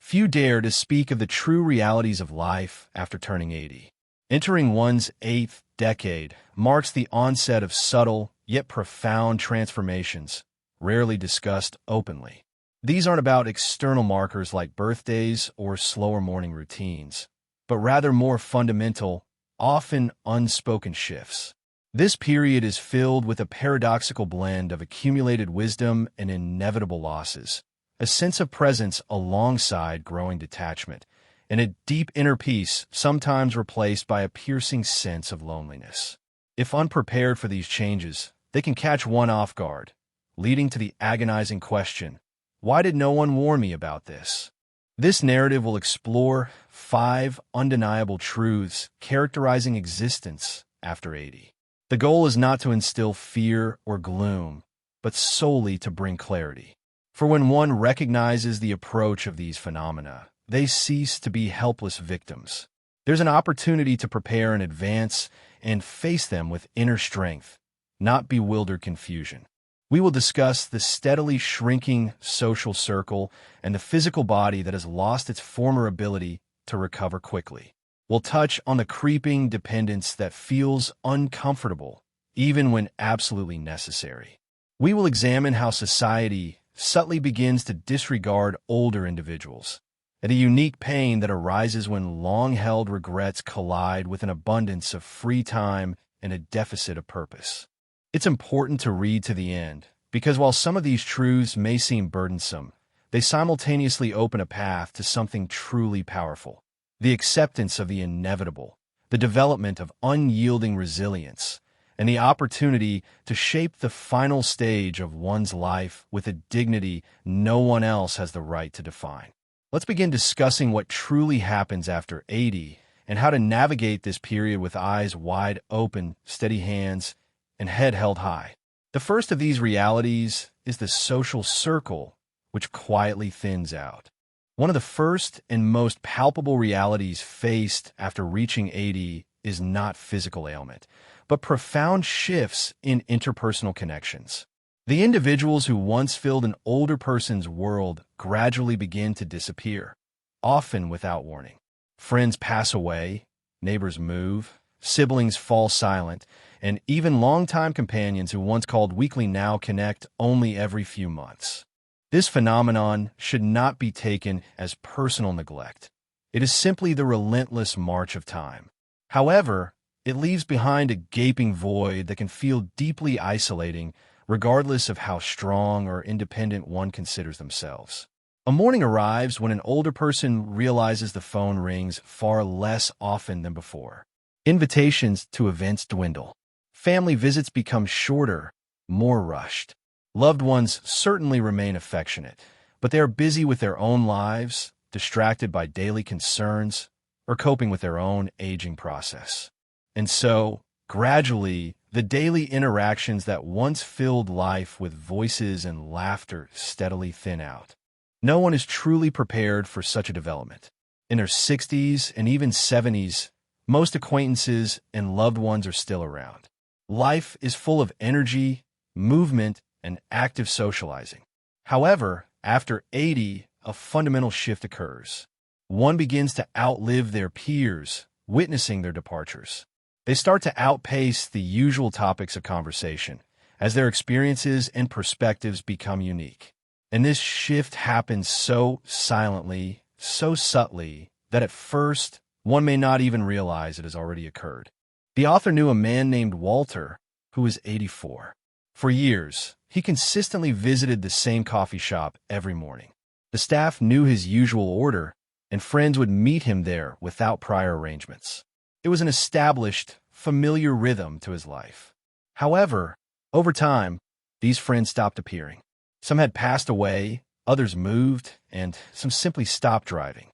Few dare to speak of the true realities of life after turning 80. Entering one's eighth decade marks the onset of subtle yet profound transformations, rarely discussed openly. These aren't about external markers like birthdays or slower morning routines, but rather more fundamental, often unspoken shifts. This period is filled with a paradoxical blend of accumulated wisdom and inevitable losses, a sense of presence alongside growing detachment, and a deep inner peace sometimes replaced by a piercing sense of loneliness. If unprepared for these changes, they can catch one off guard, leading to the agonizing question, why did no one warn me about this? This narrative will explore 5 undeniable truths characterizing existence after 80. The goal is not to instill fear or gloom, but solely to bring clarity. For when one recognizes the approach of these phenomena, they cease to be helpless victims. There's an opportunity to prepare in advance and face them with inner strength, not bewildered confusion. We will discuss the steadily shrinking social circle and the physical body that has lost its former ability to recover quickly. We'll touch on the creeping dependence that feels uncomfortable, even when absolutely necessary. We will examine how society subtly begins to disregard older individuals, and a unique pain that arises when long-held regrets collide with an abundance of free time and a deficit of purpose. It's important to read to the end, because while some of these truths may seem burdensome, they simultaneously open a path to something truly powerful: the acceptance of the inevitable, the development of unyielding resilience, and the opportunity to shape the final stage of one's life with a dignity no one else has the right to define. Let's begin discussing what truly happens after 80 and how to navigate this period with eyes wide open, steady hands, and head held high. The first of these realities is the social circle, which quietly thins out. One of the first and most palpable realities faced after reaching 80 is not physical ailment, but profound shifts in interpersonal connections. The individuals who once filled an older person's world gradually begin to disappear, often without warning. Friends pass away, neighbors move, siblings fall silent, and even longtime companions who once called weekly now connect only every few months. This phenomenon should not be taken as personal neglect. It is simply the relentless march of time. However, it leaves behind a gaping void that can feel deeply isolating, regardless of how strong or independent one considers themselves. A morning arrives when an older person realizes the phone rings far less often than before. Invitations to events dwindle. Family visits become shorter, more rushed. Loved ones certainly remain affectionate, but they are busy with their own lives, distracted by daily concerns, or coping with their own aging process. And so, gradually, the daily interactions that once filled life with voices and laughter steadily thin out. No one is truly prepared for such a development. In their 60s and even 70s, most acquaintances and loved ones are still around. Life is full of energy, movement, and active socializing. However, after 80, a fundamental shift occurs. One begins to outlive their peers, witnessing their departures. They start to outpace the usual topics of conversation, as their experiences and perspectives become unique. And this shift happens so silently, so subtly, that at first, one may not even realize it has already occurred. The author knew a man named Walter, who was 84. For years, he consistently visited the same coffee shop every morning. The staff knew his usual order, and friends would meet him there without prior arrangements. It was an established, familiar rhythm to his life. However, over time, these friends stopped appearing. Some had passed away, others moved, and some simply stopped driving.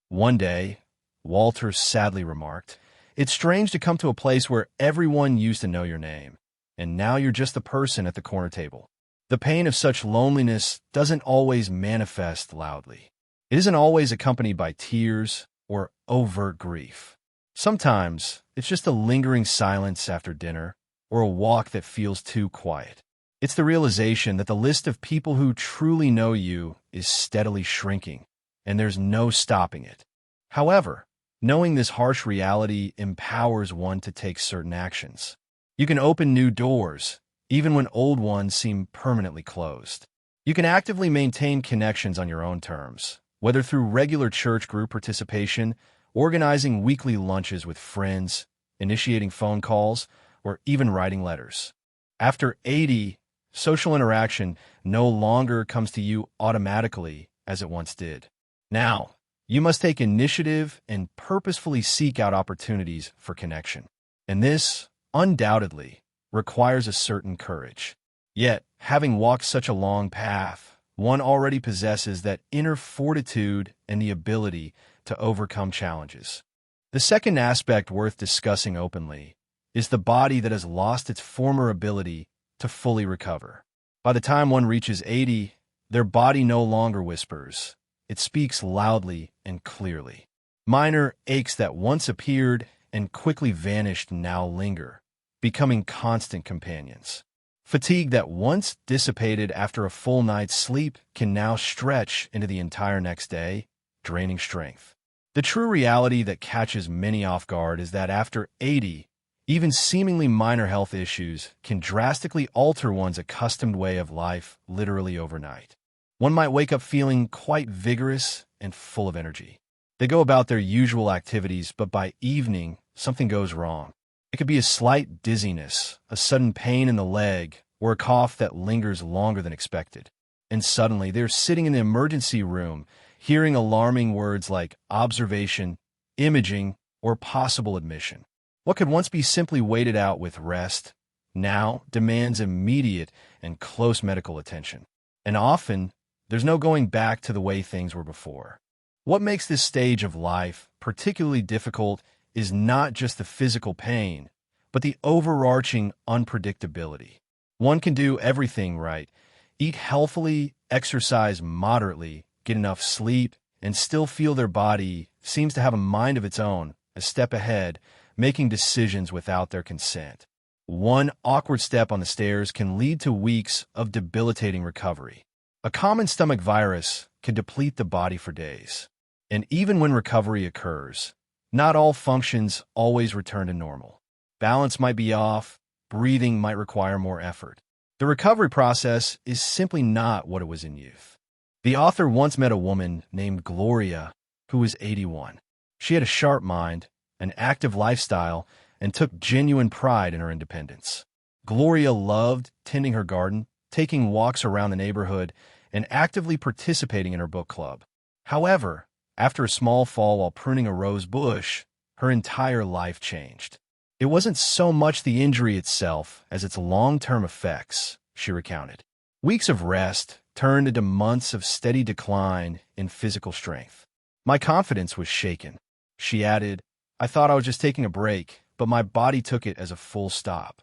One day, Walter sadly remarked, "It's strange to come to a place where everyone used to know your name, and now you're just the person at the corner table." The pain of such loneliness doesn't always manifest loudly. It isn't always accompanied by tears or overt grief. Sometimes, it's just a lingering silence after dinner, or a walk that feels too quiet. It's the realization that the list of people who truly know you is steadily shrinking, and there's no stopping it. However, knowing this harsh reality empowers one to take certain actions. You can open new doors, even when old ones seem permanently closed. You can actively maintain connections on your own terms, whether through regular church group participation, organizing weekly lunches with friends, initiating phone calls, or even writing letters. After 80, social interaction no longer comes to you automatically as it once did. Now, you must take initiative and purposefully seek out opportunities for connection. And this, undoubtedly, requires a certain courage. Yet, having walked such a long path, one already possesses that inner fortitude and the ability to overcome challenges. The second aspect worth discussing openly is the body that has lost its former ability to fully recover. By the time one reaches 80, their body no longer whispers. It speaks loudly and clearly. Minor aches that once appeared and quickly vanished now linger, becoming constant companions. Fatigue that once dissipated after a full night's sleep can now stretch into the entire next day, draining strength. The true reality that catches many off guard is that after 80, even seemingly minor health issues can drastically alter one's accustomed way of life literally overnight. One might wake up feeling quite vigorous and full of energy. They go about their usual activities, but by evening, something goes wrong. It could be a slight dizziness, a sudden pain in the leg, or a cough that lingers longer than expected. And suddenly, they're sitting in the emergency room, hearing alarming words like observation, imaging, or possible admission. What could once be simply waited out with rest, now demands immediate and close medical attention. And often, there's no going back to the way things were before. What makes this stage of life particularly difficult is not just the physical pain, but the overarching unpredictability. One can do everything right, eat healthily, exercise moderately, get enough sleep, and still feel their body seems to have a mind of its own, a step ahead, making decisions without their consent. One awkward step on the stairs can lead to weeks of debilitating recovery. A common stomach virus can deplete the body for days. And even when recovery occurs, not all functions always return to normal. Balance might be off, breathing might require more effort. The recovery process is simply not what it was in youth. The author once met a woman named Gloria who was 81. She had a sharp mind, an active lifestyle, and took genuine pride in her independence. Gloria loved tending her garden, taking walks around the neighborhood, and actively participating in her book club. However, after a small fall while pruning a rose bush, her entire life changed. It wasn't so much the injury itself as its long-term effects, she recounted. Weeks of rest turned into months of steady decline in physical strength. My confidence was shaken. She added, I thought I was just taking a break, but my body took it as a full stop.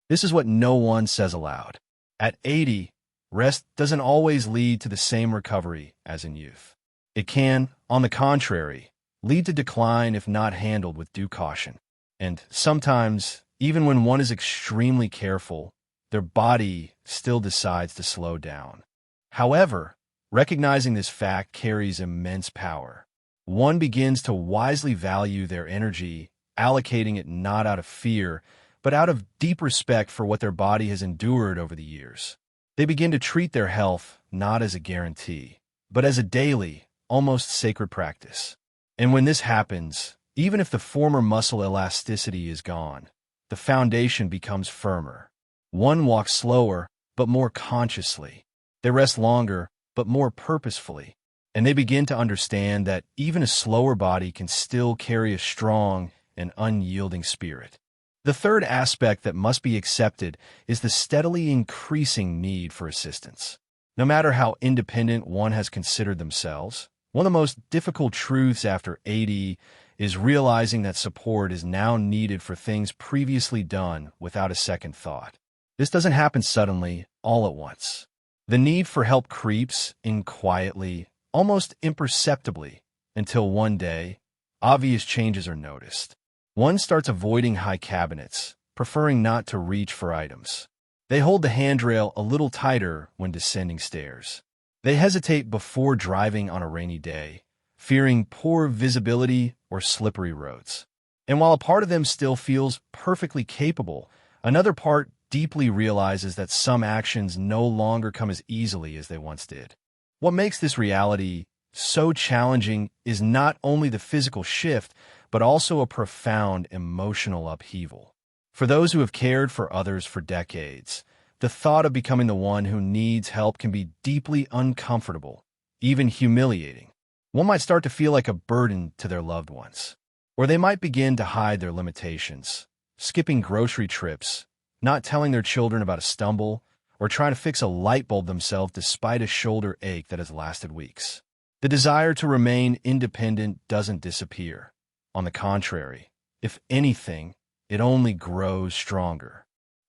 This is what no one says aloud. At 80, rest doesn't always lead to the same recovery as in youth. It can, on the contrary, lead to decline if not handled with due caution. And sometimes, even when one is extremely careful, their body still decides to slow down. However, recognizing this fact carries immense power. One begins to wisely value their energy, allocating it not out of fear, but out of deep respect for what their body has endured over the years. They begin to treat their health not as a guarantee, but as a daily, almost sacred practice. And when this happens, even if the former muscle elasticity is gone, the foundation becomes firmer. One walks slower, but more consciously. They rest longer, but more purposefully. And they begin to understand that even a slower body can still carry a strong and unyielding spirit. The third aspect that must be accepted is the steadily increasing need for assistance. No matter how independent one has considered themselves, one of the most difficult truths after 80 is realizing that support is now needed for things previously done without a second thought. This doesn't happen suddenly, all at once. The need for help creeps in quietly, almost imperceptibly, until one day, obvious changes are noticed. One starts avoiding high cabinets, preferring not to reach for items. They hold the handrail a little tighter when descending stairs. They hesitate before driving on a rainy day, fearing poor visibility or slippery roads. And while a part of them still feels perfectly capable, another part deeply realizes that some actions no longer come as easily as they once did. What makes this reality so challenging is not only the physical shift, but also a profound emotional upheaval. For those who have cared for others for decades, the thought of becoming the one who needs help can be deeply uncomfortable, even humiliating. One might start to feel like a burden to their loved ones, or they might begin to hide their limitations, skipping grocery trips, not telling their children about a stumble, or trying to fix a light bulb themselves despite a shoulder ache that has lasted weeks. The desire to remain independent doesn't disappear. On the contrary, if anything, it only grows stronger.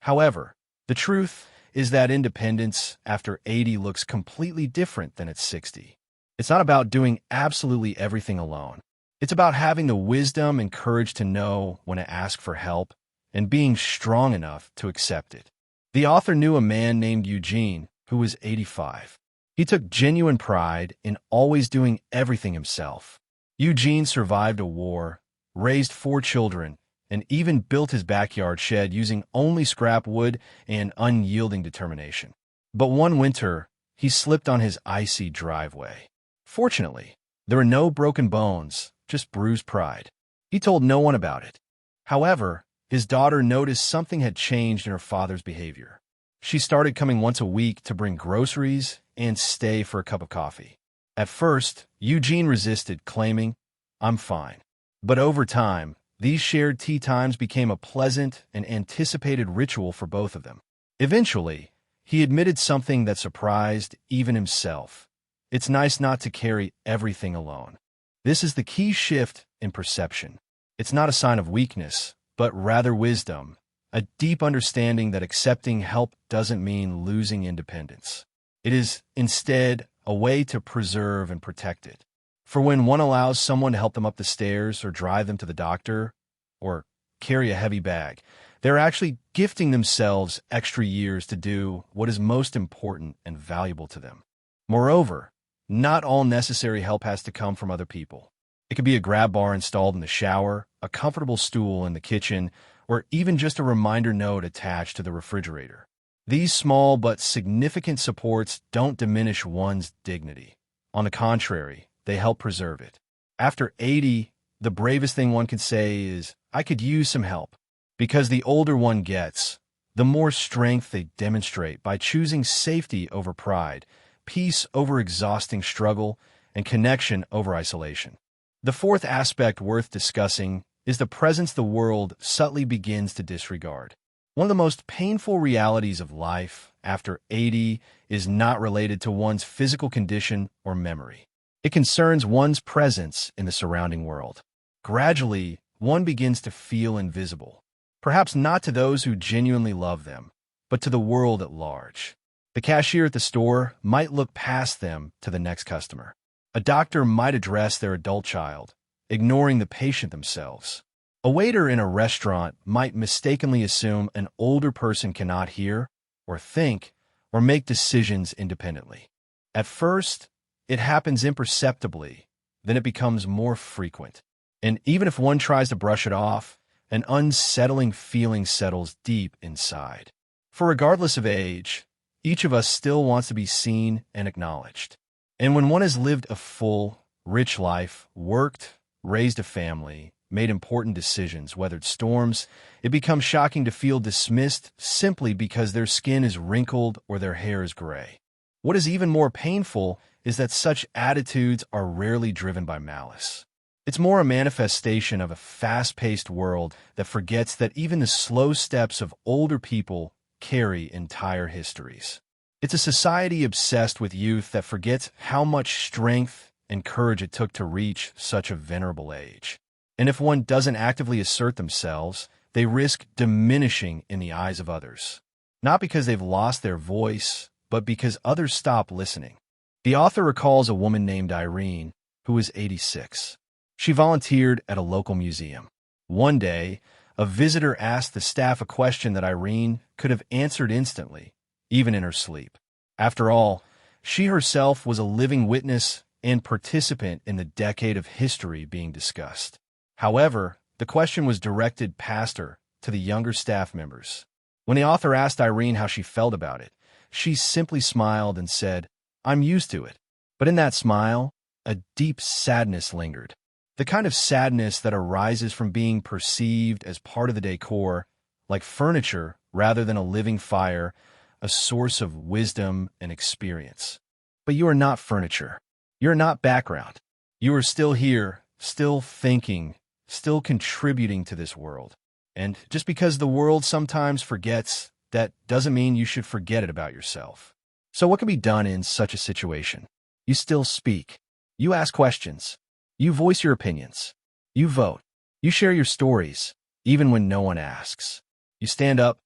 However, the truth is that independence after 80 looks completely different than at 60. It's not about doing absolutely everything alone. It's about having the wisdom and courage to know when to ask for help and being strong enough to accept it. The author knew a man named Eugene who was 85. He took genuine pride in always doing everything himself. Eugene survived a war, raised 4 children, and even built his backyard shed using only scrap wood and unyielding determination. But one winter, he slipped on his icy driveway. Fortunately, there were no broken bones, just bruised pride. He told no one about it. However, his daughter noticed something had changed in her father's behavior. She started coming once a week to bring groceries and stay for a cup of coffee. At first, Eugene resisted, claiming, "I'm fine." But over time, these shared tea times became a pleasant and anticipated ritual for both of them. Eventually, he admitted something that surprised even himself. It's nice not to carry everything alone. This is the key shift in perception. It's not a sign of weakness, but rather wisdom, a deep understanding that accepting help doesn't mean losing independence. It is, instead, a way to preserve and protect it. For when one allows someone to help them up the stairs or drive them to the doctor or carry a heavy bag, they're actually gifting themselves extra years to do what is most important and valuable to them. Moreover, not all necessary help has to come from other people. It could be a grab bar installed in the shower, a comfortable stool in the kitchen, or even just a reminder note attached to the refrigerator. These small but significant supports don't diminish one's dignity. On the contrary, they help preserve it. After 80, the bravest thing one can say is, "I could use some help." Because the older one gets, the more strength they demonstrate by choosing safety over pride, peace over exhausting struggle, and connection over isolation. The fourth aspect worth discussing is the presence the world subtly begins to disregard. One of the most painful realities of life after 80 is not related to one's physical condition or memory. It concerns one's presence in the surrounding world. Gradually, one begins to feel invisible, perhaps not to those who genuinely love them, but to the world at large. The cashier at the store might look past them to the next customer. A doctor might address their adult child, ignoring the patient themselves. A waiter in a restaurant might mistakenly assume an older person cannot hear, or think, or make decisions independently. At first, it happens imperceptibly, then it becomes more frequent. And even if one tries to brush it off, an unsettling feeling settles deep inside. For regardless of age, each of us still wants to be seen and acknowledged. And when one has lived a full, rich life, worked, raised a family, made important decisions, weathered storms, it becomes shocking to feel dismissed simply because their skin is wrinkled or their hair is gray. What is even more painful is that such attitudes are rarely driven by malice. It's more a manifestation of a fast-paced world that forgets that even the slow steps of older people carry entire histories. It's a society obsessed with youth that forgets how much strength and courage it took to reach such a venerable age. And if one doesn't actively assert themselves, they risk diminishing in the eyes of others. Not because they've lost their voice, but because others stop listening. The author recalls a woman named Irene, who was 86. She volunteered at a local museum. One day, a visitor asked the staff a question that Irene could have answered instantly, even in her sleep. After all, she herself was a living witness and participant in the decade of history being discussed. However, the question was directed past her to the younger staff members. When the author asked Irene how she felt about it, she simply smiled and said, "I'm used to it." But in that smile, a deep sadness lingered. The kind of sadness that arises from being perceived as part of the decor, like furniture rather than a living fire, a source of wisdom and experience. But you are not furniture. You are not background. You are still here, still thinking, still contributing to this world. And just because the world sometimes forgets, that doesn't mean you should forget it about yourself. So what can be done in such a situation? You still speak. You ask questions. You voice your opinions. You vote. You share your stories, even when no one asks. You stand up,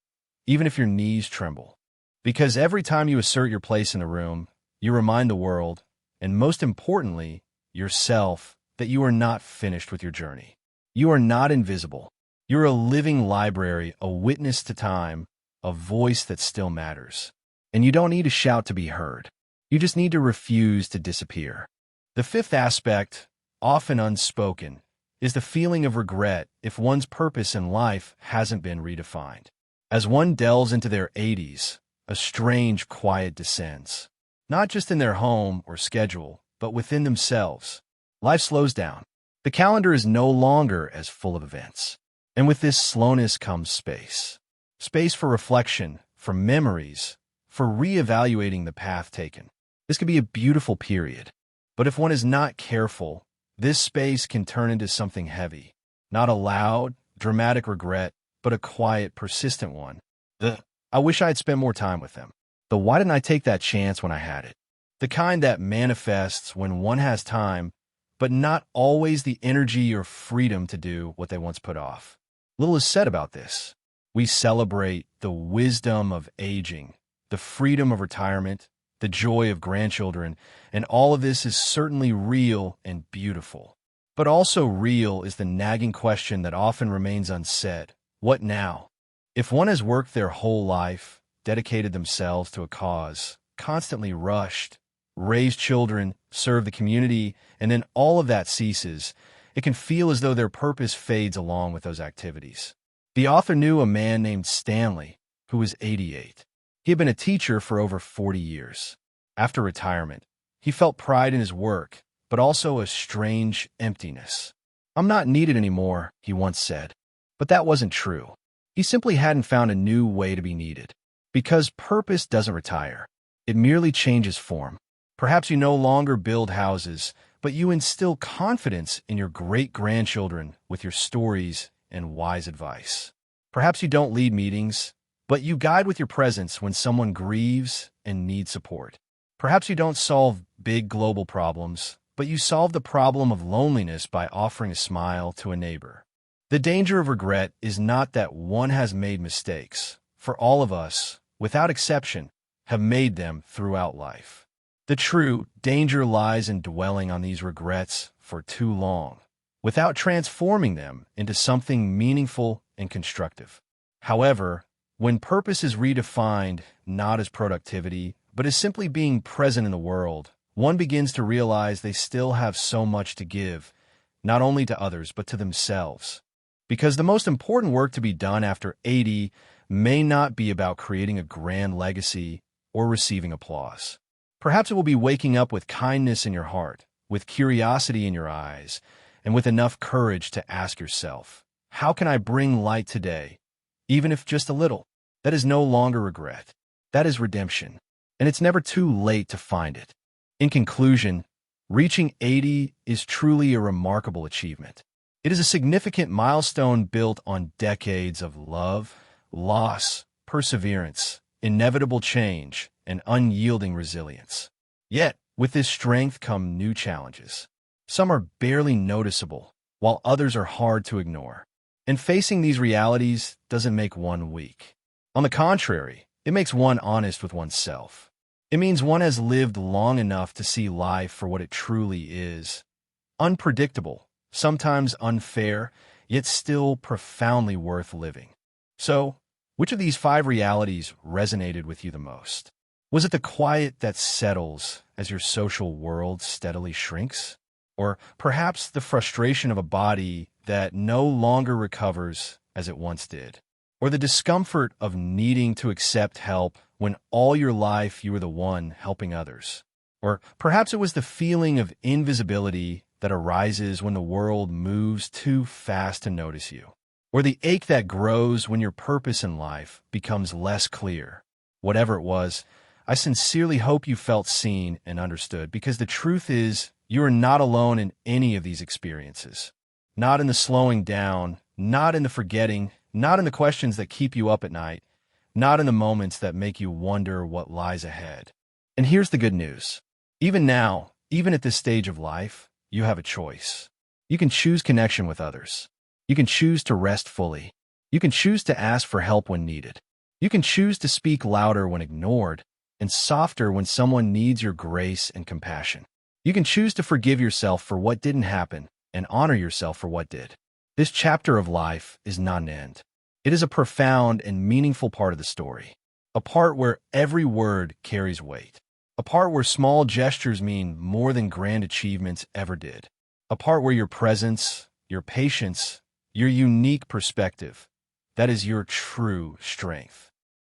even if your knees tremble. Because every time you assert your place in the room, you remind the world, and most importantly, yourself, that you are not finished with your journey. You are not invisible. You're a living library, a witness to time, a voice that still matters. And you don't need to shout to be heard. You just need to refuse to disappear. The fifth aspect, often unspoken, is the feeling of regret if one's purpose in life hasn't been redefined. As one delves into their 80s, a strange quiet descends. Not just in their home or schedule, but within themselves. Life slows down. The calendar is no longer as full of events. And with this slowness comes space. Space for reflection, for memories, for reevaluating the path taken. This can be a beautiful period. But if one is not careful, this space can turn into something heavy. Not a loud, dramatic regret, but a quiet, persistent one. I wish I had spent more time with them. Why didn't I take that chance when I had it? The kind that manifests when one has time, but not always the energy or freedom to do what they once put off. Little is said about this. We celebrate the wisdom of aging, the freedom of retirement, the joy of grandchildren, and all of this is certainly real and beautiful. But also real is the nagging question that often remains unsaid. What now? If one has worked their whole life, dedicated themselves to a cause, constantly rushed, raised children, served the community, and then all of that ceases, it can feel as though their purpose fades along with those activities. The author knew a man named Stanley, who was 88. He had been a teacher for over 40 years. After retirement, he felt pride in his work, but also a strange emptiness. "I'm not needed anymore," he once said. But that wasn't true. He simply hadn't found a new way to be needed. Because purpose doesn't retire. It merely changes form. Perhaps you no longer build houses, but you instill confidence in your great-grandchildren with your stories and wise advice. Perhaps you don't lead meetings, but you guide with your presence when someone grieves and needs support. Perhaps you don't solve big global problems, but you solve the problem of loneliness by offering a smile to a neighbor. The danger of regret is not that one has made mistakes, for all of us, without exception, have made them throughout life. The true danger lies in dwelling on these regrets for too long, without transforming them into something meaningful and constructive. However, when purpose is redefined not as productivity, but as simply being present in the world, one begins to realize they still have so much to give, not only to others, but to themselves. Because the most important work to be done after 80 may not be about creating a grand legacy or receiving applause. Perhaps it will be waking up with kindness in your heart, with curiosity in your eyes, and with enough courage to ask yourself, how can I bring light today, even if just a little? That is no longer regret. That is redemption. And it's never too late to find it. In conclusion, reaching 80 is truly a remarkable achievement. It is a significant milestone built on decades of love, loss, perseverance, inevitable change, and unyielding resilience. Yet, with this strength come new challenges. Some are barely noticeable, while others are hard to ignore. And facing these realities doesn't make one weak. On the contrary, it makes one honest with oneself. It means one has lived long enough to see life for what it truly is. Unpredictable, sometimes unfair, yet still profoundly worth living. So, which of these 5 realities resonated with you the most? Was it the quiet that settles as your social world steadily shrinks? Or perhaps the frustration of a body that no longer recovers as it once did? Or the discomfort of needing to accept help when all your life you were the one helping others? Or perhaps it was the feeling of invisibility that arises when the world moves too fast to notice you? Or the ache that grows when your purpose in life becomes less clear? Whatever it was, I sincerely hope you felt seen and understood, because the truth is, you are not alone in any of these experiences. Not in the slowing down, not in the forgetting, not in the questions that keep you up at night, not in the moments that make you wonder what lies ahead. And here's the good news. Even now, even at this stage of life, you have a choice. You can choose connection with others. You can choose to rest fully. You can choose to ask for help when needed. You can choose to speak louder when ignored and softer when someone needs your grace and compassion. You can choose to forgive yourself for what didn't happen and honor yourself for what did. This chapter of life is not an end. It is a profound and meaningful part of the story, a part where every word carries weight, a part where small gestures mean more than grand achievements ever did, a part where your presence, your patience, your unique perspective, that is your true strength.